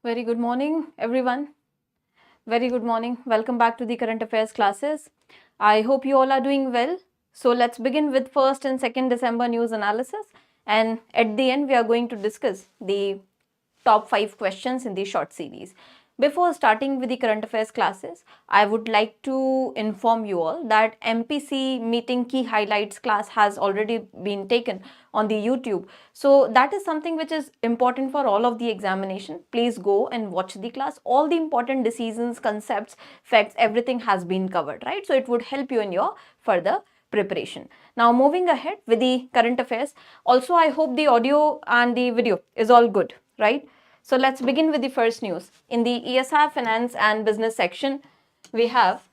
Very good morning, everyone. Very good morning. Welcome back to the current affairs classes. I hope you all are doing well. So let's begin with 1st and 2nd December news analysis. And at the end, we are going to discuss the top 5 questions in the short series. Before starting with the current affairs classes, I would like to inform you all that MPC meeting key highlights class has already been taken on the YouTube. So that is something which is important for all of the examination. Please go and watch the class. All the important decisions, concepts, facts, everything has been covered, right? So it would help you in your further preparation. Now moving ahead with the current affairs. Also, I hope the audio and the video is all good, right? So let's begin with the first news. In the ESR Finance and Business section, we have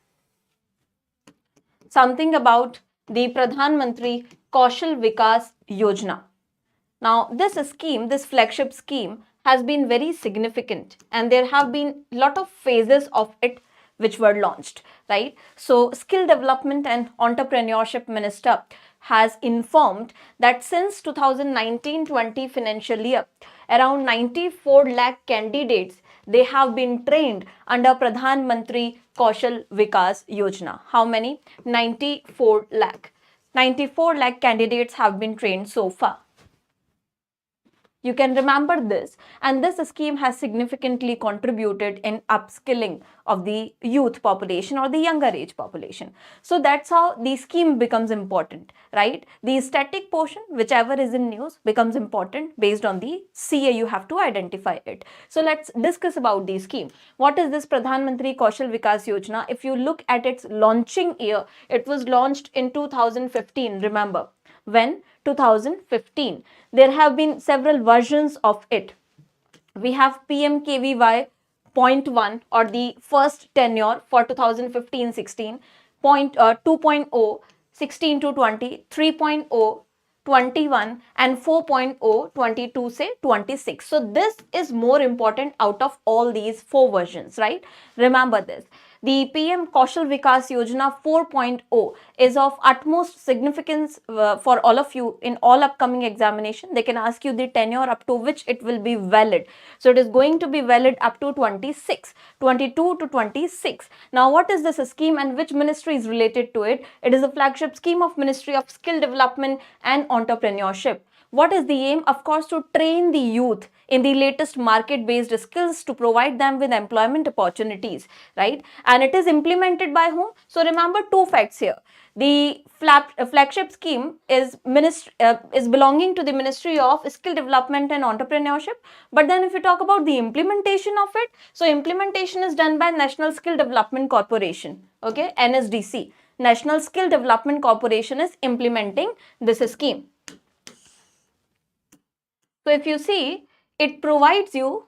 something about the Pradhan Mantri Kaushal Vikas Yojana. Now, this scheme, this flagship scheme has been very significant and there have been a lot of phases of it which were launched, right? So, Skill Development and Entrepreneurship Minister has informed that since 2019-20 financial year, around 94 lakh candidates, they have been trained under Pradhan Mantri Kaushal Vikas Yojana. How many? 94 lakh. 94 lakh candidates have been trained so far. You can remember this, and this scheme has significantly contributed in upskilling of the youth population or the younger age population. So that's how the scheme becomes important, right? The static portion, whichever is in news, becomes important based on the CA. You have to identify it. So let's discuss about the scheme. What is this Pradhan Mantri Kaushal Vikas Yojana? If you look at its launching year, it was launched in 2015. Remember, when? 2015. There have been several versions of it. We have PMKVY 0.1 or the first tenure for 2015-16, 2.0 16 to 20, 3.0 21 and 4.0 22 say 26. So this is more important out of all these 4 versions, right? Remember this. The PM Kaushal Vikas Yojana 4.0 is of utmost significance for all of you in all upcoming examination. They can ask you the tenure up to which it will be valid. So it is going to be valid up to 26, 22 to 26. Now what is this scheme and which ministry is related to it? It is a flagship scheme of Ministry of Skill Development and Entrepreneurship. What is the aim? Of course, to train the youth in the latest market-based skills to provide them with employment opportunities, right? And it is implemented by whom? So remember 2 facts here. The flagship scheme is belonging to the Ministry of Skill Development and Entrepreneurship. But then if you talk about the implementation of it, so implementation is done by National Skill Development Corporation, okay, NSDC. National Skill Development Corporation is implementing this scheme. So if you see, it provides you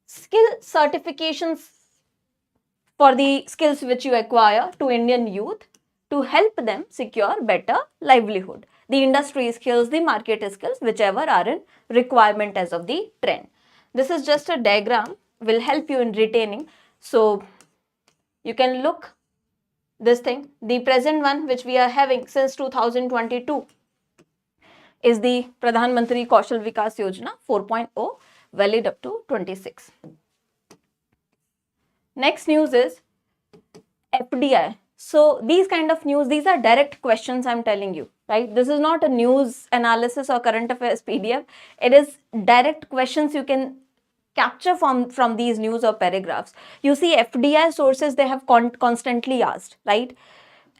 skill certifications for the skills which you acquire to Indian youth to help them secure better livelihood. The industry skills, the market skills, whichever are in requirement as of the trend. This is just a diagram, will help you in retaining. So you can look this thing. The present one which we are having since 2022 is the Pradhan Mantri Kaushal Vikas Yojana 4.0, valid up to 26. Next news is FDI. So these kind of news, these are direct questions I'm telling you, right? This is not a news analysis or current affairs PDF. It is direct questions you can capture from these news or paragraphs. You see FDI sources, they have constantly asked, right?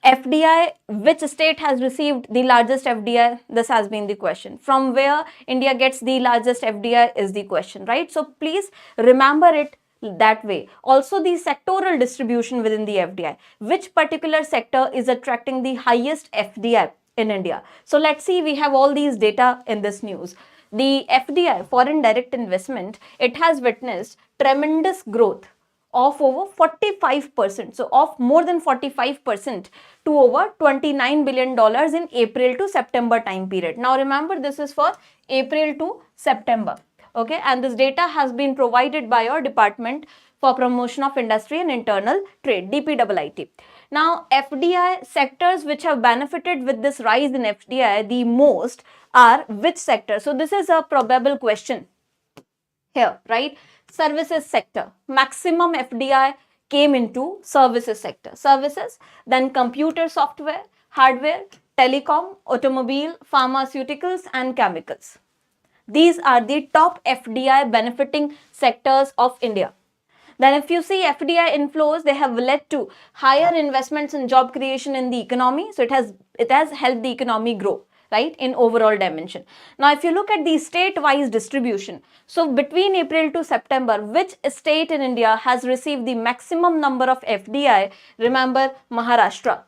FDI, which state has received the largest FDI? This has been the question. From where India gets the largest FDI is the question, right? So please remember it that way. Also the sectoral distribution within the FDI. Which particular sector is attracting the highest FDI in India? So let's see, we have all these data in this news. The FDI, foreign direct investment, it has witnessed tremendous growth of over 45%, so of more than 45% to over $29 billion in April to September time period. Now remember, this is for April to September, okay, and this data has been provided by your Department for Promotion of Industry and Internal Trade, DPIIT. Now FDI sectors which have benefited with this rise in FDI the most are which sector? So this is a probable question here, right? services sector. Maximum FDI came into services sector. Services, then computer software, hardware, telecom, automobile, pharmaceuticals and chemicals. These are the top FDI benefiting sectors of India. Then if you see FDI inflows, they have led to higher investments and job creation in the economy. So it has helped the economy grow, right, in overall dimension. Now, if you look at the state-wise distribution, so between April to September, which state in India has received the maximum number of FDI? Remember, Maharashtra.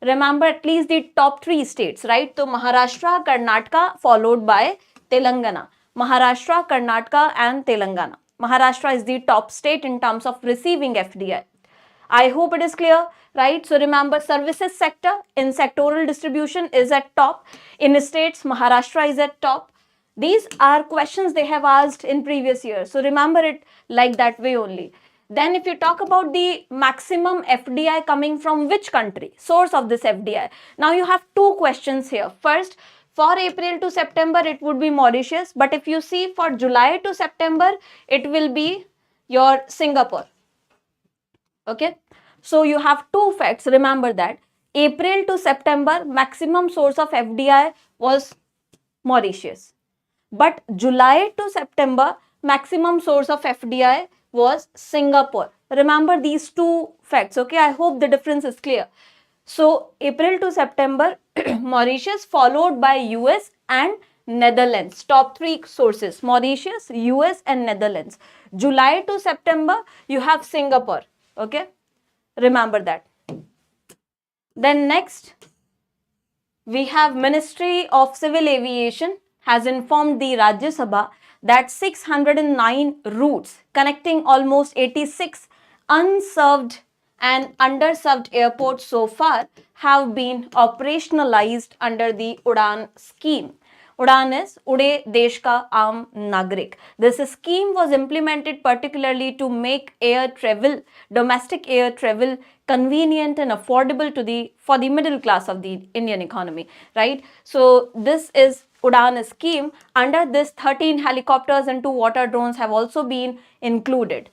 Remember at least the top 3 states, right? So Maharashtra, Karnataka, followed by Telangana. Maharashtra, Karnataka and Telangana. Maharashtra is the top state in terms of receiving FDI. I hope it is clear, right? So remember, services sector in sectoral distribution is at top. In states, Maharashtra is at top. These are questions they have asked in previous years. So remember it like that way only. Then if you talk about the maximum FDI coming from which country, source of this FDI. Now you have 2 questions here. First, for April to September, it would be Mauritius. But if you see for July to September, it will be your Singapore. Okay. So you have 2 facts. Remember that. April to September, maximum source of FDI was Mauritius. But July to September, maximum source of FDI was Singapore. Remember these 2 facts. Okay. I hope the difference is clear. So April to September, Mauritius followed by US and Netherlands. Top 3 sources, Mauritius, US and Netherlands. July to September, you have Singapore. Okay. Remember that. Then next, we have Ministry of Civil Aviation has informed the Rajya Sabha that 609 routes connecting almost 86 unserved and underserved airports so far have been operationalized under the UDAN scheme. UDAN is Ude Desh Ka Aam Nagrik. This scheme was implemented particularly to make air travel, domestic air travel, convenient and affordable for the middle class of the Indian economy, right? So this is UDAN scheme. Under this, 13 helicopters and 2 water drones have also been included.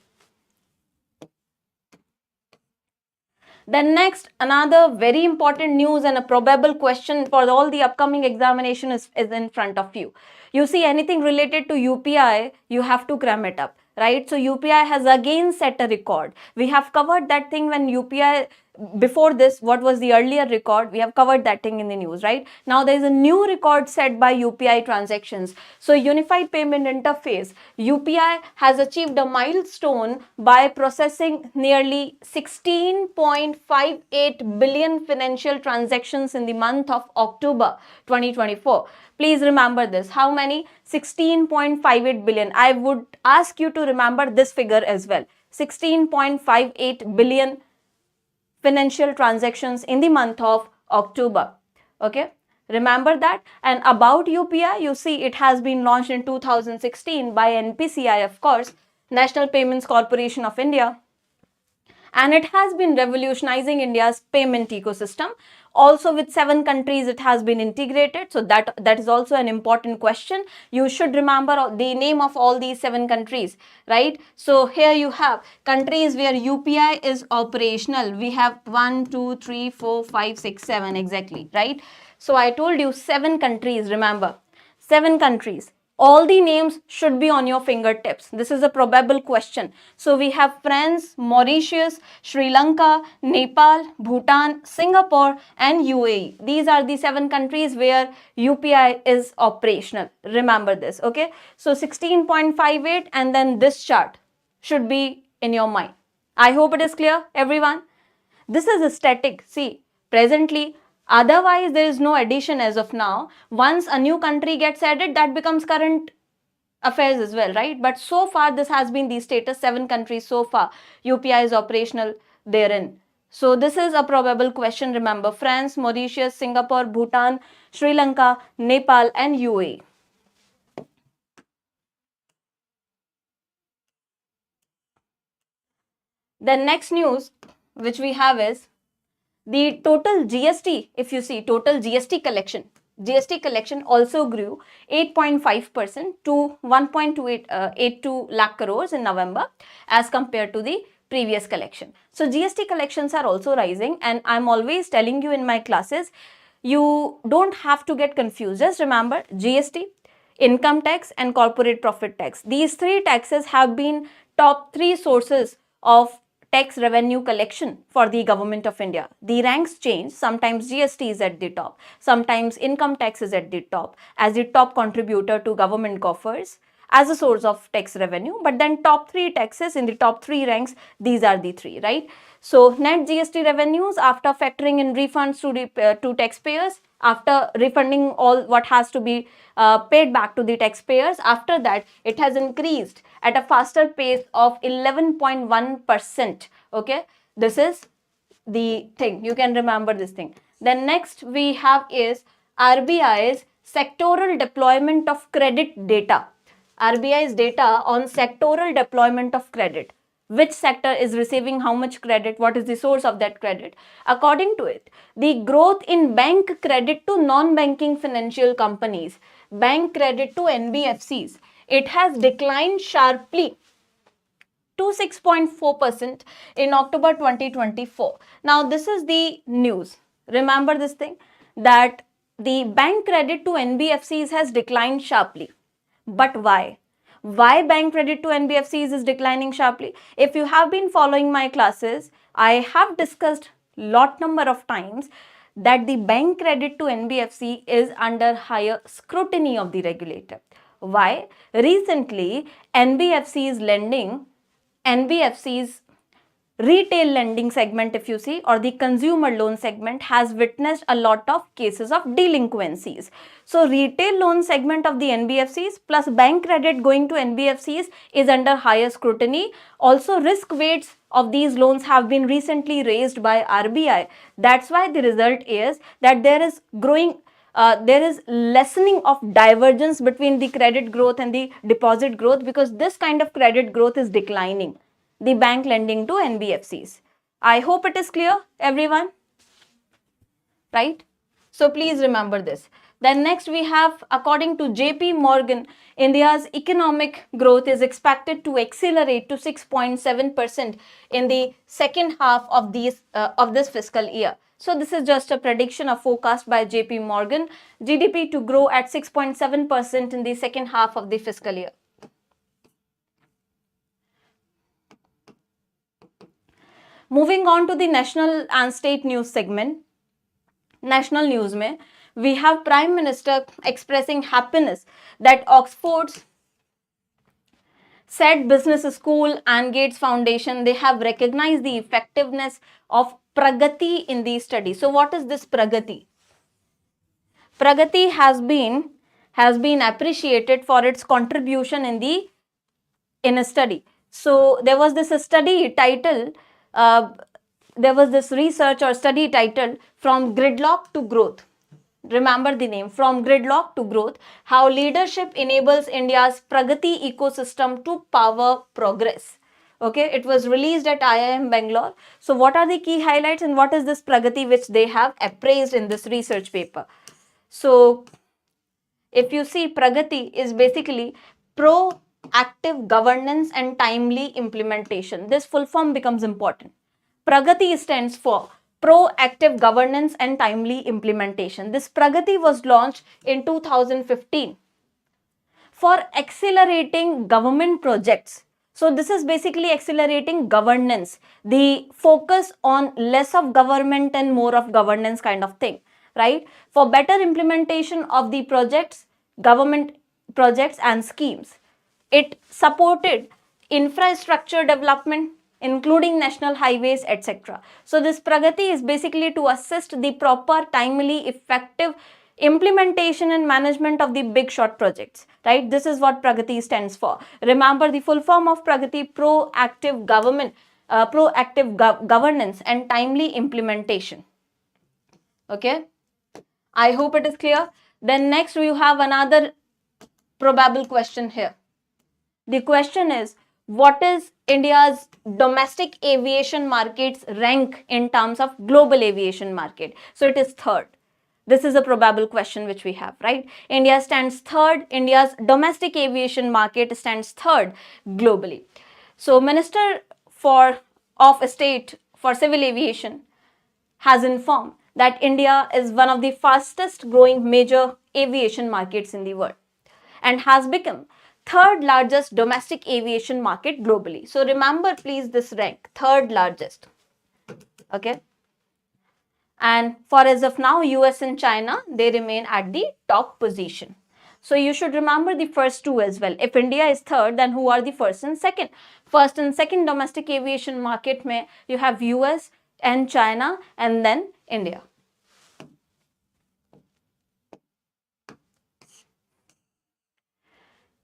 Then next, another very important news and a probable question for all the upcoming examination is in front of you. You see anything related to UPI, you have to cram it up, right? So UPI has again set a record. We have covered that thing when UPI, before this, what was the earlier record? We have covered that thing in the news, right? Now there is a new record set by UPI transactions. So Unified Payment Interface, UPI has achieved a milestone by processing nearly 16.58 billion financial transactions in the month of October 2024. Please remember this. How many? 16.58 billion. I would ask you to remember this figure as well. 16.58 billion financial transactions in the month of October. Okay. Remember that. And about UPI, you see it has been launched in 2016 by NPCI, of course, National Payments Corporation of India. And it has been revolutionizing India's payment ecosystem. Also with 7 countries it has been integrated. So that is also an important question. You should remember the name of all these 7 countries, right? So here you have countries where UPI is operational. We have 1, 2, 3, 4, 5, 6, 7 exactly, right? So I told you 7 countries, remember, 7 countries. All the names should be on your fingertips. This is a probable question. So we have France, Mauritius, Sri Lanka, Nepal, Bhutan, Singapore and UAE. These are the 7 countries where UPI is operational. Remember this, okay? So 16.58 and then this chart should be in your mind. I hope it is clear, everyone. This is a static. See, presently, otherwise, there is no addition as of now. Once a new country gets added, that becomes current affairs as well, right? But so far, this has been the status, 7 countries so far. UPI is operational therein. So this is a probable question. Remember, France, Mauritius, Singapore, Bhutan, Sri Lanka, Nepal and UAE. The next news which we have is the total GST, if you see total GST collection, GST collection also grew 8.5% to 1.82 lakh crores in November as compared to the previous collection. So GST collections are also rising, and I'm always telling you in my classes, you don't have to get confused. Just remember GST, income tax and corporate profit tax. These three taxes have been top three sources of tax revenue collection for the government of India. The ranks change. Sometimes GST is at the top. Sometimes income tax is at the top as the top contributor to government coffers as a source of tax revenue. But then top three taxes in the top three ranks, these are the three, right? So net GST revenues after factoring in refunds to taxpayers, after refunding all what has to be paid back to the taxpayers, after that it has increased at a faster pace of 11.1%. Okay, this is the thing. You can remember this thing. Then next we have is RBI's sectoral deployment of credit data. RBI's data on sectoral deployment of credit. Which sector is receiving how much credit? What is the source of that credit? According to it, the growth in bank credit to non-banking financial companies, bank credit to NBFCs, it has declined sharply to 6.4% in October 2024. Now, this is the news. Remember this thing, that the bank credit to NBFCs has declined sharply. But why? Why bank credit to NBFCs is declining sharply? If you have been following my classes, I have discussed lot number of times that the bank credit to NBFC is under higher scrutiny of the regulator. Why? Recently, NBFC's retail lending segment, if you see, or the consumer loan segment has witnessed a lot of cases of delinquencies. So retail loan segment of the NBFCs plus bank credit going to NBFCs is under higher scrutiny. Also, risk weights of these loans have been recently raised by RBI. That's why the result is that there is lessening of divergence between the credit growth and the deposit growth, because this kind of credit growth is declining, the bank lending to NBFCs. I hope it is clear, everyone, right? So please remember this. Then next we have, according to JP Morgan, India's economic growth is expected to accelerate to 6.7% in the second half of this fiscal year. So this is just a prediction, a forecast by JP Morgan. GDP to grow at 6.7% in the second half of the fiscal year. Moving on to the national and state news segment. National news mein, we have Prime Minister expressing happiness that Oxford's said business school and Gates Foundation, they have recognized the effectiveness of Pragati in these studies. So what is this Pragati? Pragati has been appreciated for its contribution in a study. So there was this study title, there was this research or study titled From Gridlock to Growth. Remember the name, From Gridlock to Growth, how leadership enables India's Pragati ecosystem to power progress. Okay, it was released at IIM Bangalore. So what are the key highlights and what is this Pragati which they have appraised in this research paper? So if you see, Pragati is basically proactive governance and timely implementation. This full form becomes important. Pragati stands for proactive governance and timely implementation. This Pragati was launched in 2015 for accelerating government projects. So this is basically accelerating governance, the focus on less of government and more of governance kind of thing, right? For better implementation of the projects, government projects and schemes. It supported infrastructure development, including national highways, etc. So this Pragati is basically to assist the proper, timely, effective implementation and management of the big short projects, right? This is what Pragati stands for. Remember the full form of Pragati: proactive governance and timely implementation. Okay, I hope it is clear. Then next we have another probable question here. The question is, what is India's domestic aviation market's rank in terms of global aviation market? So it is third. This is a probable question which we have, right? India stands third. India's domestic aviation market stands third globally. So Minister of State for Civil Aviation has informed that India is one of the fastest growing major aviation markets in the world and has become third largest domestic aviation market globally. So remember please this rank, third largest. Okay. And for as of now, US and China, they remain at the top position. So you should remember the first two as well. If India is third, then who are the first and second? First and second domestic aviation market mein you have US and China and then India.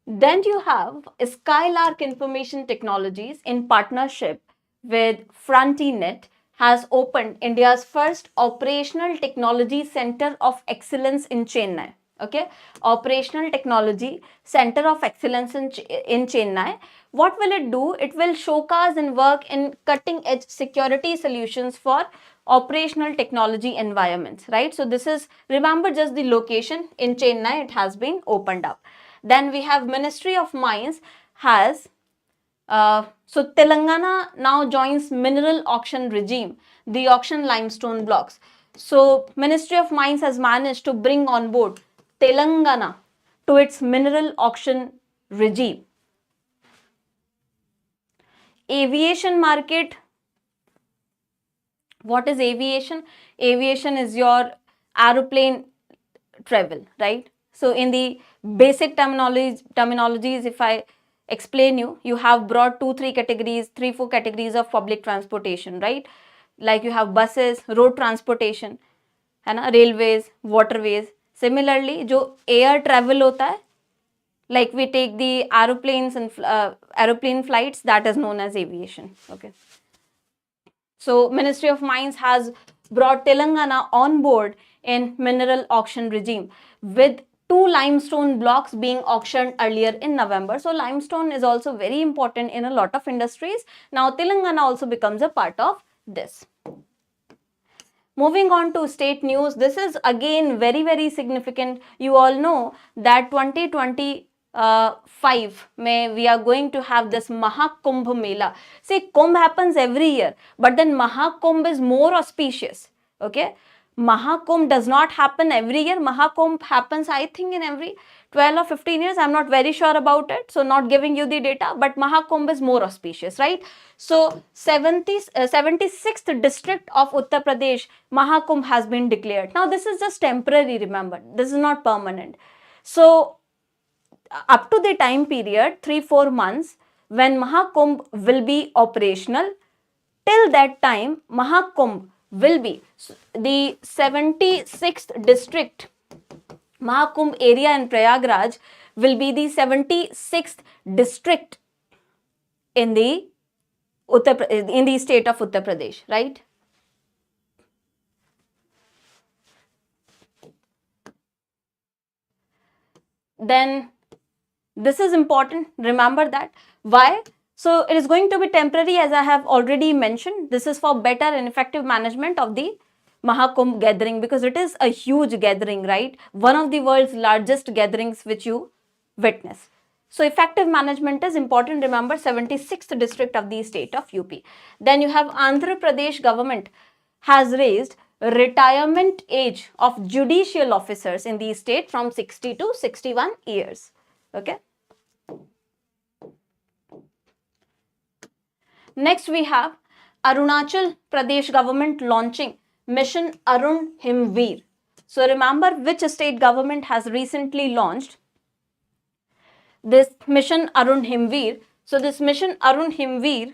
Then you have Skylark Information Technologies in partnership with Frontinet has opened India's first operational technology center of excellence in Chennai. Okay, operational technology center of excellence in Chennai. What will it do? It will showcase and work in cutting edge security solutions for operational technology environments, right? So this is, remember just the location in Chennai, it has been opened up. Then we have Ministry of Mines has so Telangana now joins mineral auction regime, the auction limestone blocks. So Ministry of Mines has managed to bring on board Telangana to its mineral auction regime. Aviation market. What is aviation? Aviation is your aeroplane travel, right? So in the basic terminologies, if I explain you have brought 3-4 categories of public transportation, right? Like you have buses, road transportation, है ना, railways, waterways. Similarly, जो air travel होता है, like we take the aeroplanes and aeroplane flights, that is known as aviation. Okay. So Ministry of Mines has brought Telangana on board in mineral auction regime with 2 limestone blocks being auctioned earlier in November. So limestone is also very important in a lot of industries. Now Telangana also becomes a part of this. Moving on to state news, this is again very significant. You all know that 2025 may we are going to have this Mahakumbh Mela. See, Kumbh happens every year, but then Mahakumbh is more auspicious. Okay, Mahakumbh does not happen every year. Mahakumbh happens, I think, in every 12 or 15 years. I'm not very sure about it, so not giving you the data, but Mahakumbh is more auspicious, right? So 76th district of Uttar Pradesh, Mahakumbh has been declared. Now this is just temporary, remember, this is not permanent. So up to the time period, 3-4 months, when Mahakumbh will be operational, till that time, Mahakumbh will be the 76th district. Mahakumbh area in Prayagraj will be the 76th district in the state of Uttar Pradesh, right? Then this is important, remember that. Why? So it is going to be temporary, as I have already mentioned. This is for better and effective management of the Mahakumbh gathering, because it is a huge gathering, right? One of the world's largest gatherings which you witness. So effective management is important. Remember, 76th district of the state of UP. Then you have Andhra Pradesh government has raised retirement age of judicial officers in the state from 60 to 61 years. Okay. Next we have Arunachal Pradesh government launching Mission Arun Himveer. So remember which state government has recently launched this Mission Arun Himveer. So this Mission Arun Himveer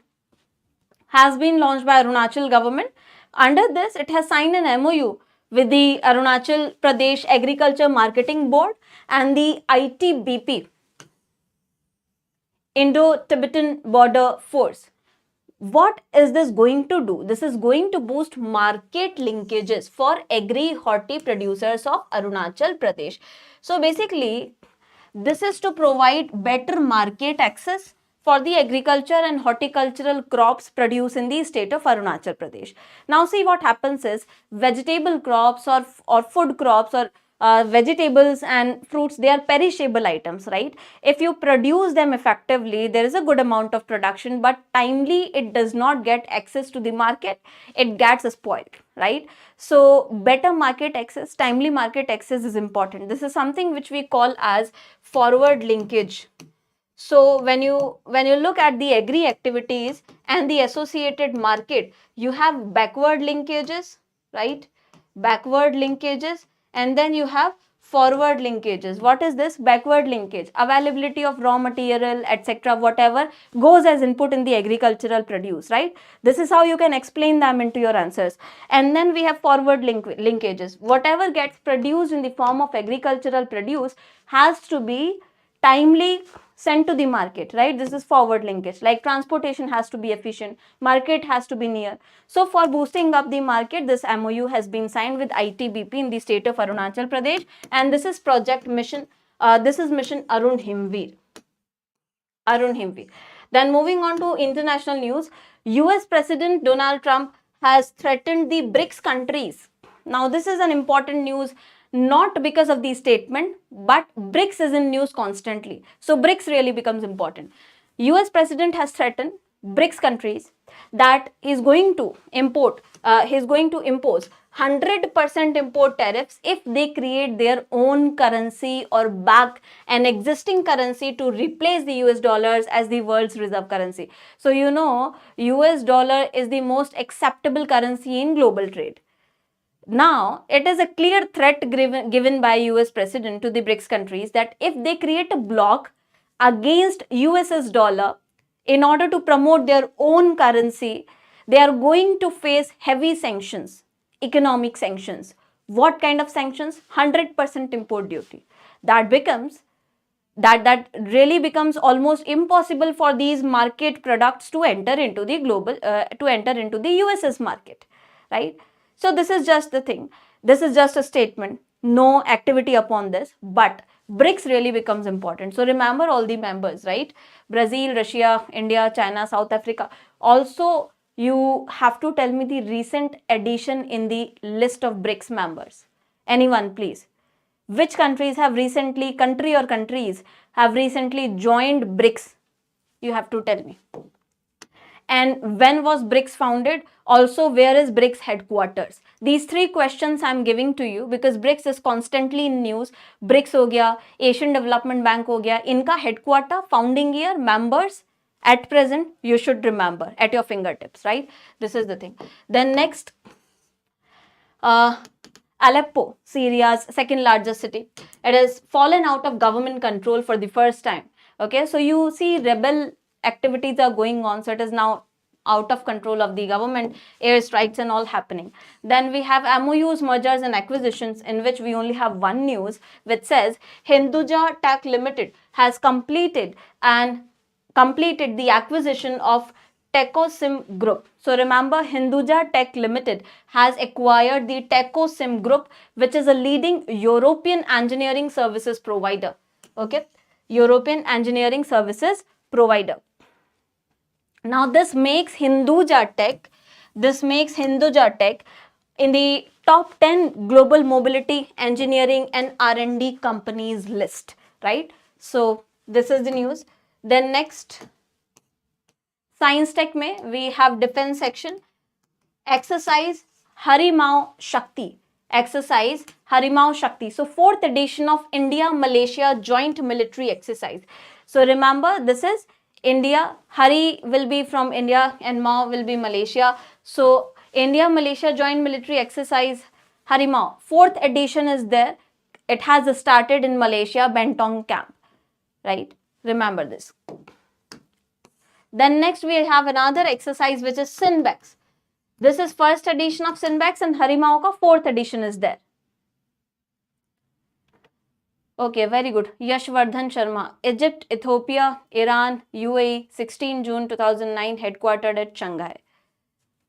has been launched by Arunachal government. Under this, it has signed an MOU with the Arunachal Pradesh Agriculture Marketing Board and the ITBP, Indo-Tibetan Border Force. What is this going to do? This is going to boost market linkages for agri-horti producers of Arunachal Pradesh. So basically, this is to provide better market access for the agriculture and horticultural crops produced in the state of Arunachal Pradesh. Now see what happens is vegetable crops or food crops or vegetables and fruits, they are perishable items, right? If you produce them effectively, there is a good amount of production, but timely it does not get access to the market, it gets spoiled, right? So better market access, timely market access is important. This is something which we call as forward linkage. So when you look at the agri activities and the associated market, you have backward linkages, right? Backward linkages, and then you have forward linkages. What is this? Backward linkage. Availability of raw material, etc., whatever goes as input in the agricultural produce, right? This is how you can explain them into your answers. And then we have forward linkages. Whatever gets produced in the form of agricultural produce has to be timely sent to the market, right? This is forward linkage. Like transportation has to be efficient, market has to be near. So for boosting up the market, this MOU has been signed with ITBP in the state of Arunachal Pradesh, and this is project mission, this is mission Arun Himveer. Then moving on to international news, US President Donald Trump has threatened the BRICS countries. Now this is an important news, not because of the statement, but BRICS is in news constantly. So BRICS really becomes important. US President has threatened BRICS countries that he's going to impose 100% import tariffs if they create their own currency or back an existing currency to replace the US dollars as the world's reserve currency. So you know, US dollar is the most acceptable currency in global trade. Now, it is a clear threat given by US President to the BRICS countries that if they create a bloc against US's dollar in order to promote their own currency, they are going to face heavy sanctions, economic sanctions. What kind of sanctions? 100% import duty. That really becomes almost impossible for these market products to enter into the US's market, right? So this is just the thing. This is just a statement. No activity upon this, but BRICS really becomes important. So remember all the members, right? Brazil, Russia, India, China, South Africa. Also, you have to tell me the recent addition in the list of BRICS members. Anyone, please. Which countries have recently, countries have recently joined BRICS? You have to tell me. And when was BRICS founded? Also, where is BRICS headquarters? These three questions I'm giving to you because BRICS is constantly in news. BRICS हो गया, Asian Development Bank हो गया, इनका headquarter, founding year, members, at present, you should remember at your fingertips, right? This is the thing. Then next, Aleppo, Syria's second largest city. It has fallen out of government control for the first time. Okay, so you see rebel activities are going on, so it is now out of control of the government, airstrikes and all happening. Then we have MOUs, mergers and acquisitions, in which we only have one news which says Hinduja Tech Limited has completed the acquisition of Tecosim Group. So remember, Hinduja Tech Limited has acquired the Tecosim Group, which is a leading European engineering services provider. Okay, European engineering services provider. Now this makes Hinduja Tech in the top 10 global mobility, engineering and R&D companies list, right? So this is the news. Then next, Science Tech mein we have defense section, exercise Harimau Shakti. Exercise Harimau Shakti. So fourth edition of India-Malaysia joint military exercise. So remember, this is India, Hari will be from India and Mao will be Malaysia. So India-Malaysia joint military exercise Harimau, fourth edition is there. It has started in Malaysia, Bentong camp, right? Remember this. Then next we have another exercise which is Sinbex. This is first edition of Sinbex and Harimau ka fourth edition is there. Okay, very good. Yashvardhan Sharma, Egypt, Ethiopia, Iran, UAE, 16 June 2009, headquartered at Shanghai.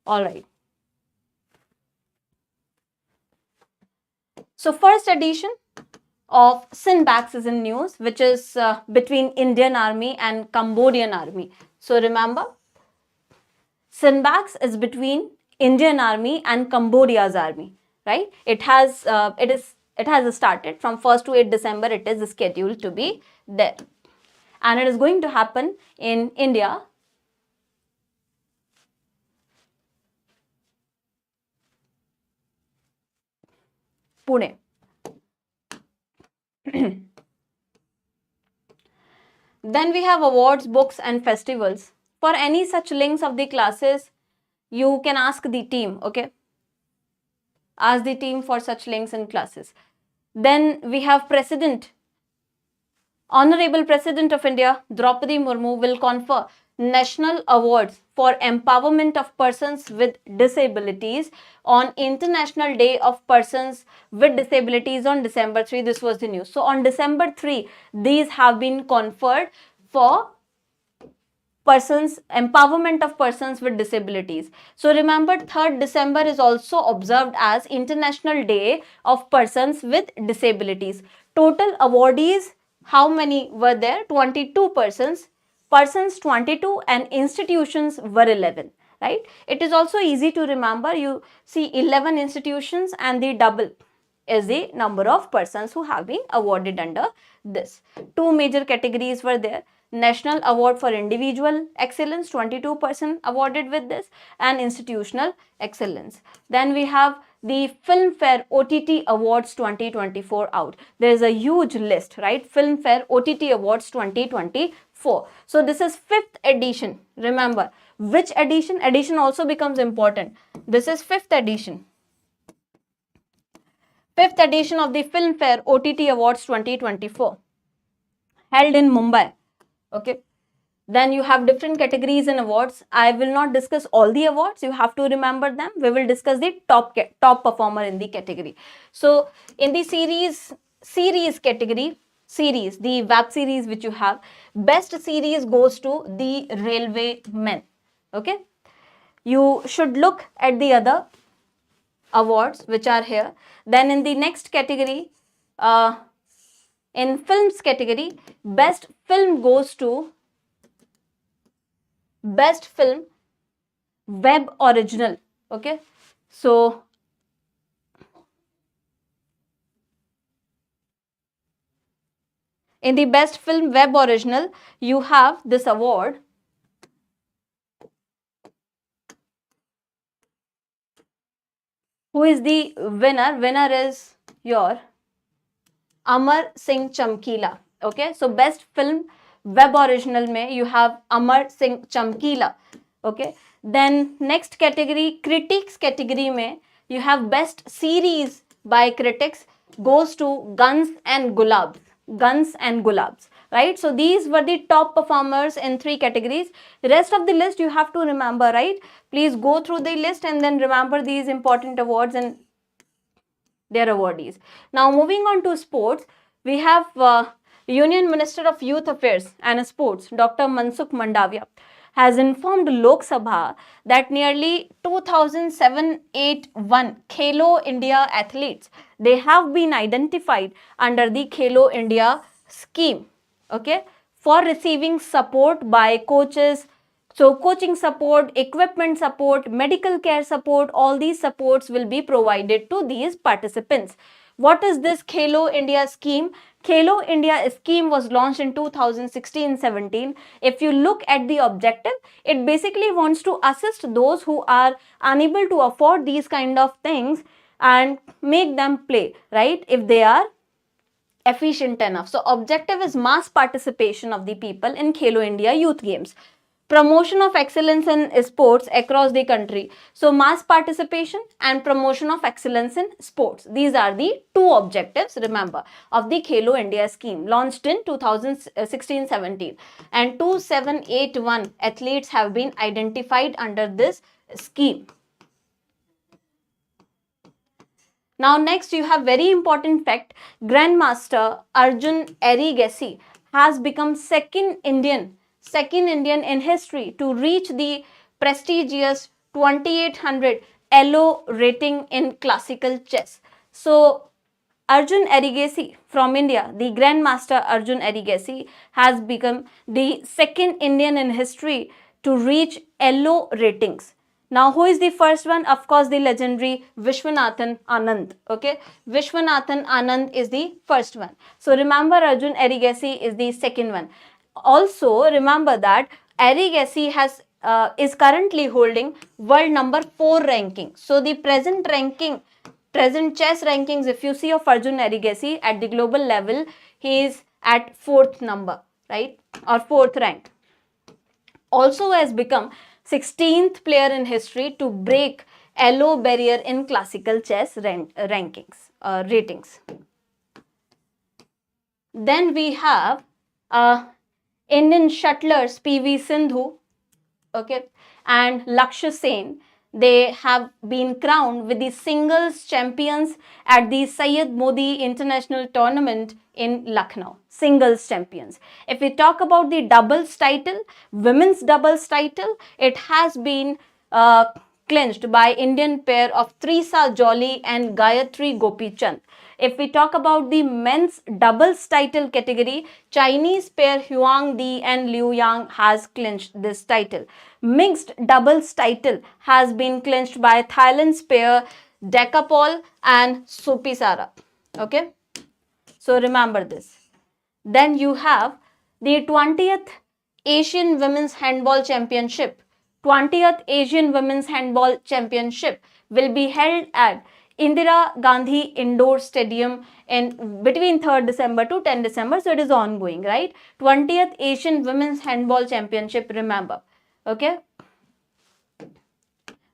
All right. So first edition, of Sinbax is in news, which is between Indian Army and Cambodian Army. So remember, Sinbax is between Indian Army and Cambodia's army, right? It has started from 1st to 8th December. It is scheduled to be there, and it is going to happen in India. Pune. Then we have awards, books and festivals. For any such links of the classes, you can ask the team, okay? Ask the team for such links in classes. Then we have President. Honorable President of India, Draupadi Murmu, will confer national awards for empowerment of persons with disabilities on International Day of Persons with Disabilities on December 3. This was the news. So on December 3, these have been conferred for empowerment of persons with disabilities. So remember, 3rd December is also observed as International Day of Persons with Disabilities. Total awardees, how many were there? 22 persons 22, and institutions were 11, right? It is also easy to remember. You see 11 institutions and the double is the number of persons who have been awarded under this. Two major categories were there. National Award for Individual Excellence, 22% awarded with this, and Institutional Excellence. Then we have the Filmfare OTT Awards 2024 out. There is a huge list, right? Filmfare OTT Awards 2024. So this is 5th edition. Remember, which edition? Edition also becomes important. This is 5th edition. 5th edition of the Filmfare OTT Awards 2024, held in Mumbai. Okay. Then you have different categories in awards. I will not discuss all the awards. You have to remember them. We will discuss the top performer in the category. So in the series category, the web series which you have, best series goes to the Railway Men. Okay. You should look at the other awards which are here. Then in the next category, in films category, best film goes to best film web original. Okay, so in the best film web original, you have this award. Who is the winner? Winner is your Amar Singh Chamkila. Okay, so best film web original mein you have Amar Singh Chamkila. Okay, then next category, critics category mein you have best series by critics goes to Guns and Gulabs. Guns and Gulabs, right? So these were the top performers in 3 categories. Rest of the list you have to remember, right? Please go through the list and then remember these important awards and their awardees. Now moving on to sports, we have Union Minister of Youth Affairs and Sports, Dr. Mansukh Mandavia, has informed Lok Sabha that nearly 2,781 Khelo India athletes, they have been identified under the Khelo India scheme, okay, for receiving support by coaches. So coaching support, equipment support, medical care support, all these supports will be provided to these participants. What is this Khelo India scheme? Khelo India scheme was launched in 2016-17. If you look at the objective, it basically wants to assist those who are unable to afford these kind of things and make them play, right? If they are efficient enough. So objective is mass participation of the people in Khelo India Youth Games. Promotion of excellence in sports across the country. So mass participation and promotion of excellence in sports. These are the 2 objectives, remember, of the Khelo India scheme launched in 2016-17. And 2,781 athletes have been identified under this scheme. Now next you have very important fact. Grandmaster Arjun Erigaisi has become second Indian in history to reach the prestigious 2800 ELO rating in classical chess. So Arjun Erigesi from India, the Grandmaster Arjun Erigesi, has become the second Indian in history to reach yellow ratings. Now, who is the first one? Of course, the legendary Vishwanathan Anand. Okay, Vishwanathan Anand is the first one. So, remember Arjun Erigesi is the second one. Also, remember that Erigesi is currently holding world number 4 ranking. So, the present chess rankings, if you see of Arjun Erigesi at the global level, he is at 4th number, right, or 4th rank. Also has become 16th player in history to break yellow barrier in classical chess ratings. Then we have Indian shuttlers PV Sindhu, okay, and Lakshya Sen. They have been crowned with the singles champions at the Syed Modi International Tournament in Lucknow. Singles champions. If we talk about the doubles title, women's doubles title, it has been clinched by Indian pair of Trisa Jolly and Gayatri Gopichand. If we talk about the men's doubles title category, Chinese pair Huang Di and Liu Yang has clinched this title. Mixed doubles title has been clinched by Thailand's pair Decapol and Supisara. Okay, so remember this. Then you have the 20th Asian Women's Handball Championship. 20th Asian Women's Handball Championship will be held at Indira Gandhi Indoor Stadium in between 3rd December to 10 December. So it is ongoing, right? 20th Asian Women's Handball Championship, remember. Okay.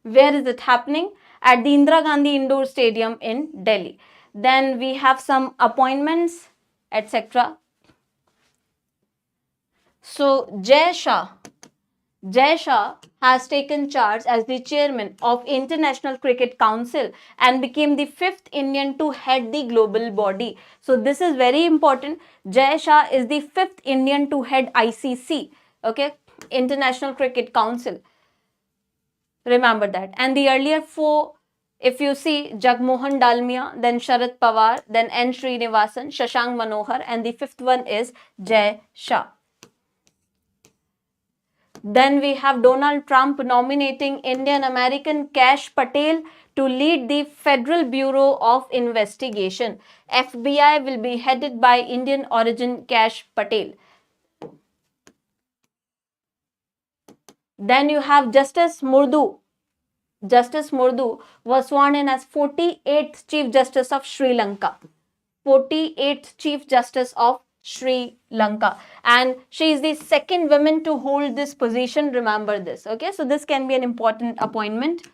Where is it happening? At the Indira Gandhi Indoor Stadium in Delhi. Then we have some appointments, etc. So Jai Shah has taken charge as the chairman of International Cricket Council and became the 5th Indian to head the global body. So this is very important. Jai Shah is the 5th Indian to head ICC, okay, International Cricket Council. Remember that. And the earlier 4, if you see, Jagmohan Dalmia, then Sharad Pawar, then N. Srinivasan, Shashank Manohar, and the 5th one is Jai Shah. Then we have Donald Trump nominating Indian American Kash Patel to lead the Federal Bureau of Investigation. FBI will be headed by Indian origin Kash Patel. Then you have Justice Murdu. Justice Murdu was sworn in as 48th Chief Justice of Sri Lanka. 48th Chief Justice of Sri Lanka, and she is the second woman to hold this position. Remember this, okay? So this can be an important appointment.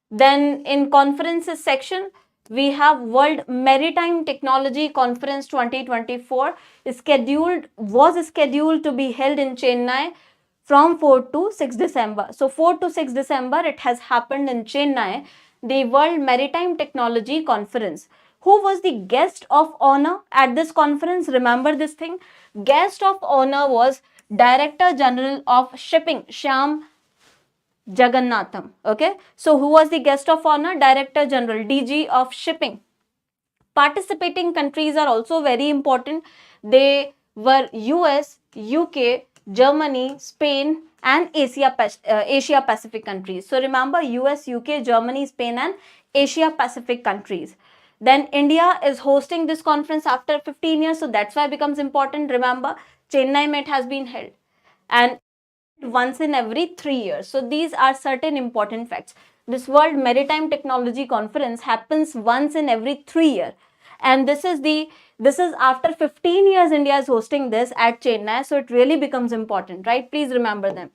Then in conferences section, we have World Maritime Technology Conference 2024 was scheduled to be held in Chennai from 4 to 6 December. So 4 to 6 December it has happened in Chennai, the World Maritime Technology Conference. Who was the guest of honor at this conference? Remember this thing. Guest of honor was Director General of Shipping, Shyam Jagannatham. Okay. So who was the guest of honor? Director General, DG of Shipping. Participating countries are also very important. They were US, UK, Germany, Spain, and Asia Pacific countries. So remember, US, UK, Germany, Spain, and Asia Pacific countries. Then India is hosting this conference after 15 years. So that's why it becomes important. Remember, Chennai Met has been held and once in every 3 years. So these are certain important facts. This World Maritime Technology Conference happens once in every 3 years. And this is after 15 years India is hosting this at Chennai. So it really becomes important, right? Please remember them.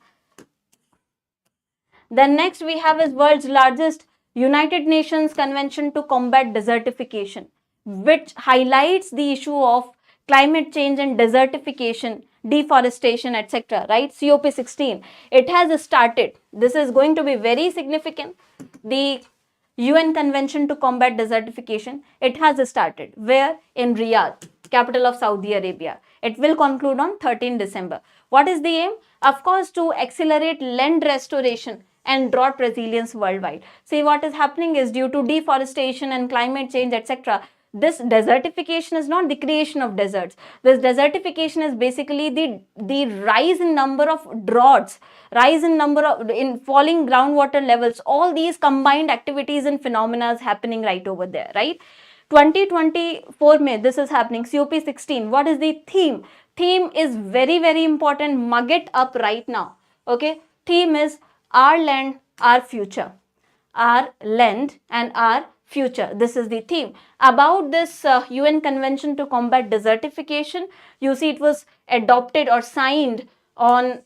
Then next we have is world's largest United Nations Convention to Combat Desertification, which highlights the issue of climate change and desertification, deforestation, etc. Right? COP16. It has started. This is going to be very significant. The UN Convention to Combat Desertification, it has started. Where? In Riyadh, capital of Saudi Arabia. It will conclude on 13 December. What is the aim? Of course, to accelerate land restoration and drought resilience worldwide. See, what is happening is due to deforestation and climate change, etc., this desertification is not the creation of deserts. This desertification is basically the rise in number of droughts, rise in number of in falling groundwater levels. All these combined activities and phenomena is happening right over there, right? 2024 May, this is happening. COP16. What is the theme? Theme is very, very important. Mug it up right now. Okay. Theme is our land, our future. Our land and our future. This is the theme. About this UN Convention to Combat Desertification, you see it was adopted or signed on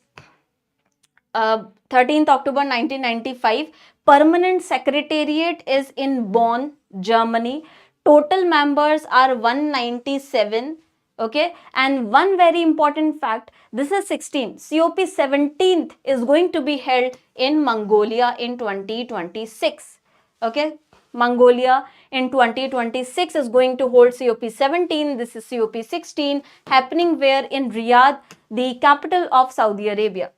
13th October 1995. Permanent Secretariat is in Bonn, Germany. Total members are 197. Okay, and one very important fact, this is 16. COP 17th is going to be held in Mongolia in 2026. Okay, Mongolia in 2026 is going to hold COP 17. This is COP 16 happening where? In Riyadh, the capital of Saudi Arabia.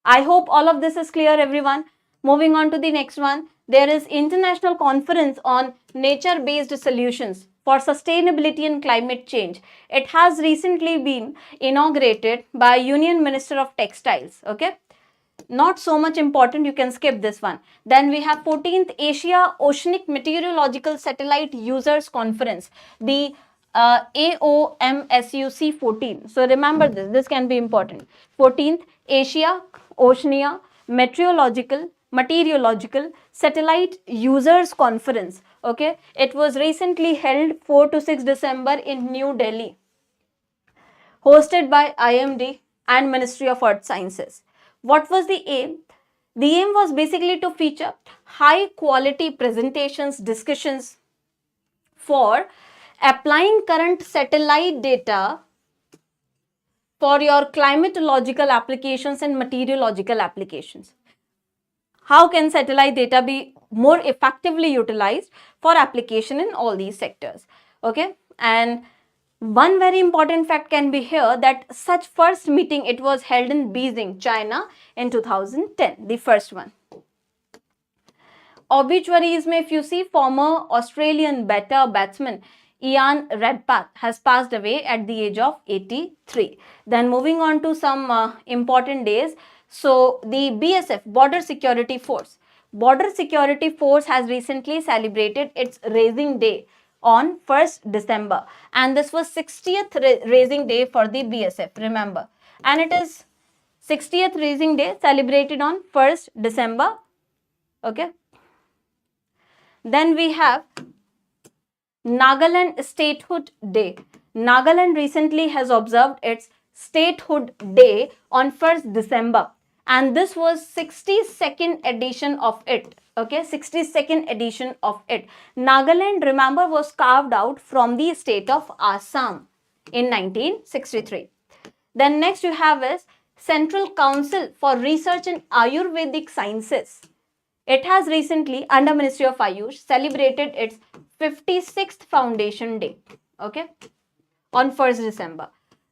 I hope all of this is clear, everyone. Moving on to the next one. There is International Conference on Nature-Based Solutions for Sustainability and Climate Change. It has recently been inaugurated by Union Minister of Textiles. Okay. Not so much important, you can skip this one. Then we have 14th Asia Oceanic Meteorological Satellite Users Conference, the AOMSUC 14. So remember this can be important. 14th Asia Oceania Meteorological Satellite Users Conference. Okay, it was recently held 4 to 6 December in New Delhi, hosted by IMD and Ministry of Earth Sciences. What was the aim? The aim was basically to feature high quality presentations, discussions for applying current satellite data for your climatological applications and meteorological applications. How can satellite data be more effectively utilized for application in all these sectors? Okay, and one very important fact can be here that such first meeting, it was held in Beijing, China in 2010, the first one. Obituaries, if you see, former Australian batsman Ian Redpath has passed away at the age of 83. Then moving on to some important days. So the BSF, Border Security Force. Border Security Force has recently celebrated its raising day on 1st December, and this was 60th raising day for the BSF, remember, and it is 60th raising day celebrated on 1st December. Okay, then we have Nagaland Statehood Day. Nagaland recently has observed its Statehood Day on 1st December, and this was 62nd edition of it. Okay, 62nd edition of it. Nagaland, remember, was carved out from the state of Assam in 1963. Then next you have is Central Council for Research in Ayurvedic Sciences. It has recently, under Ministry of Ayush, celebrated its 56th Foundation Day. Okay, on 1st December.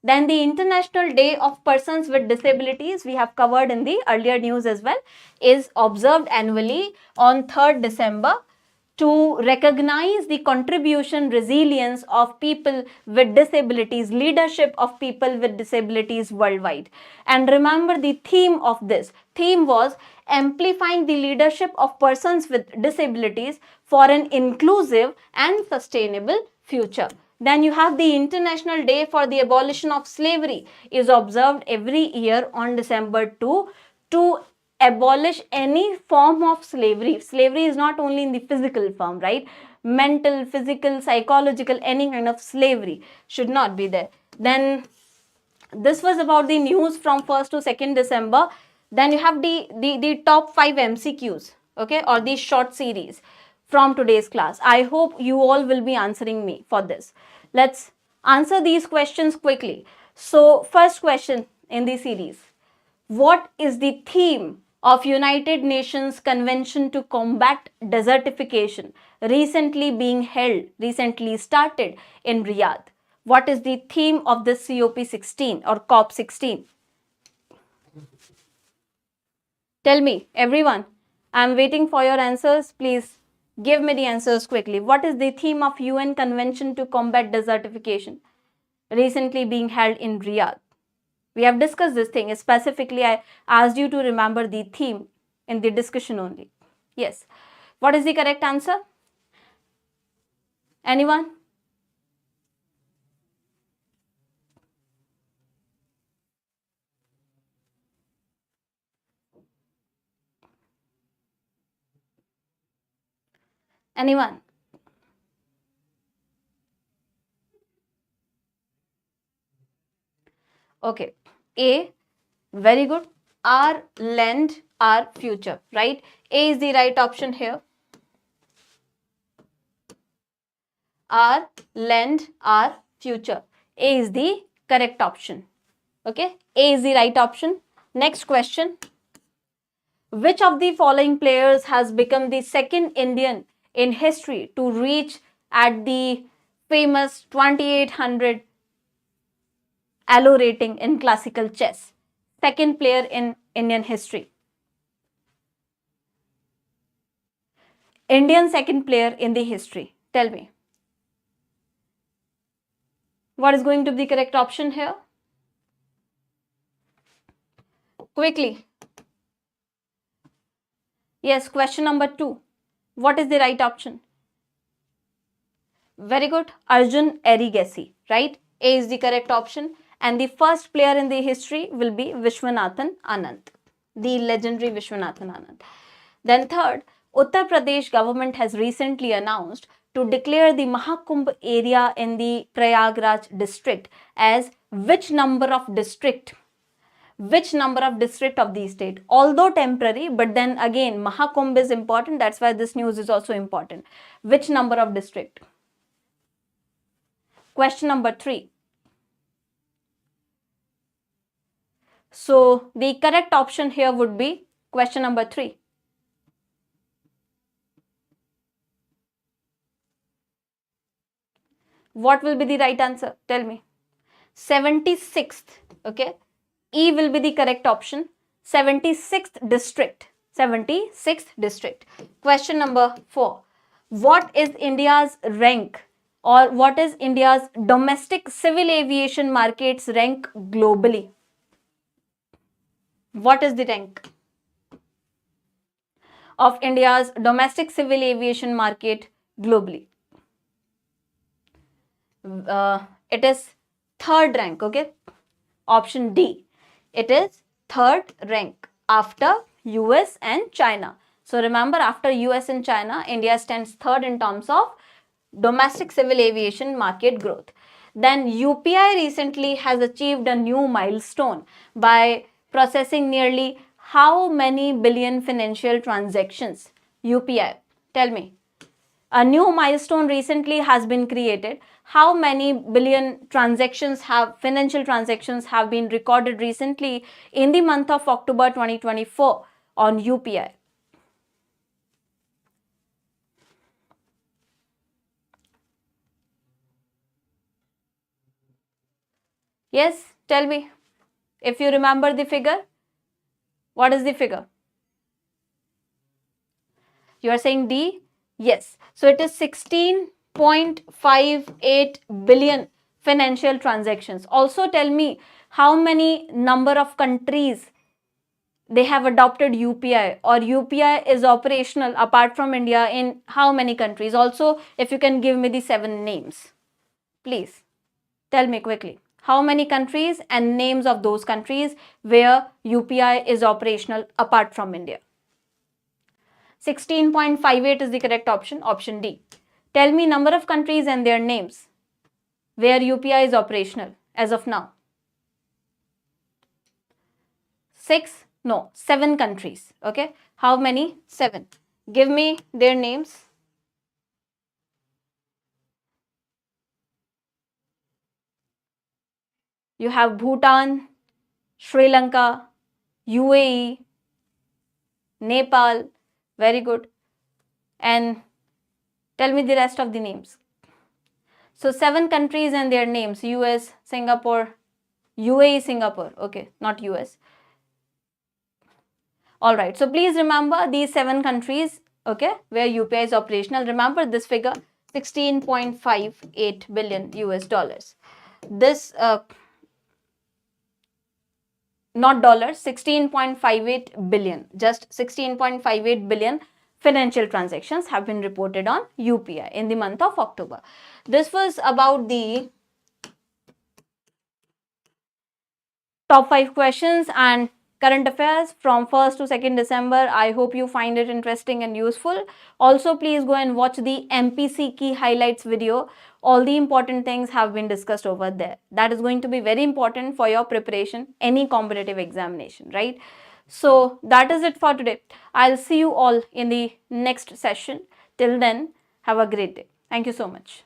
Then the International Day of Persons with Disabilities, we have covered in the earlier news as well, is observed annually on 3rd December to recognize the contribution, resilience of people with disabilities, leadership of people with disabilities worldwide. And remember the theme of this. Theme was amplifying the leadership of persons with disabilities for an inclusive and sustainable future. Then you have the International Day for the Abolition of Slavery is observed every year on December 2 to abolish any form of slavery. Slavery is not only in the physical form, right? Mental, physical, psychological, any kind of slavery should not be there. Then this was about the news from 1st to 2nd December. Then you have the top 5 MCQs, okay, or the short series from today's class. I hope you all will be answering me for this. Let's answer these questions quickly. So first question in the series. What is the theme of United Nations Convention to Combat Desertification recently started in Riyadh? What is the theme of this COP16 or COP16? Tell me, everyone. I'm waiting for your answers. Please Give me the answers quickly. What is the theme of UN Convention to Combat Desertification recently being held in Riyadh? We have discussed this thing. Specifically, I asked you to remember the theme in the discussion only. Yes. What is the correct answer? Anyone? Anyone? Okay. A, very good. R, lend, R, future, right? A is the right option here. R, lend, R, future. A is the correct option. Okay. A is the right option. Next question. Which of the following players has become the second Indian in history to reach at the famous 2800 Elo rating in classical chess? Second player in Indian history. Indian second player in the history. Tell me. What is going to be the correct option here? Quickly. Yes, question number 2. What is the right option? Very good. Arjun Erigesi, right? A is the correct option. And the first player in the history will be Vishwanathan Anand, the legendary Vishwanathan Anand. Then third, Uttar Pradesh government has recently announced to declare the Mahakumbh area in the Prayagraj district as which number of district? Which number of district of the state? Although temporary, but then again, Mahakumbh is important. That's why this news is also important. Which number of district? Question number 3. So the correct option here would be question number 3. What will be the right answer? Tell me. 76th. Okay. E will be the correct option. 76th district. 76th district. Question number 4. What is India's rank, or what is India's domestic civil aviation market's rank globally? What is the rank of India's domestic civil aviation market globally? It is third rank, okay? Option D. It is third rank after US and China. So remember, after US and China, India stands third in terms of domestic civil aviation market growth. Then UPI recently has achieved a new milestone by processing nearly how many billion financial transactions? UPI. Tell me. A new milestone recently has been created. How many billion financial transactions have been recorded recently in the month of October 2024 on UPI? Yes, tell me. If you remember the figure, what is the figure? You are saying D? Yes. So it is 16.58 billion financial transactions. Also tell me how many number of countries they have adopted UPI, or UPI is operational apart from India in how many countries? Also, if you can give me the 7 names, please tell me quickly. How many countries and names of those countries where UPI is operational apart from India? 16.58 is the correct option. Option D. Tell me number of countries and their names where UPI is operational as of now. 6? No, 7 countries. Okay. How many? 7. Give me their names. You have Bhutan, Sri Lanka, UAE, Nepal. Very good. And tell me the rest of the names. So 7 countries and their names: US, Singapore, UAE, Singapore. Okay, not US. Alright, so please remember these 7 countries okay, where UPI is operational. Remember this figure, 16.58 billion US dollars. This not dollars, 16.58 billion, just 16.58 billion financial transactions have been reported on UPI in the month of October. This was about the top 5 questions and current affairs from 1st to 2nd December. I hope you find it interesting and useful. Also, please go and watch the MPC key highlights video. All the important things have been discussed over there. That is going to be very important for your preparation, any competitive examination, right? So that is it for today. I'll see you all in the next session. Till then, have a great day. Thank you so much.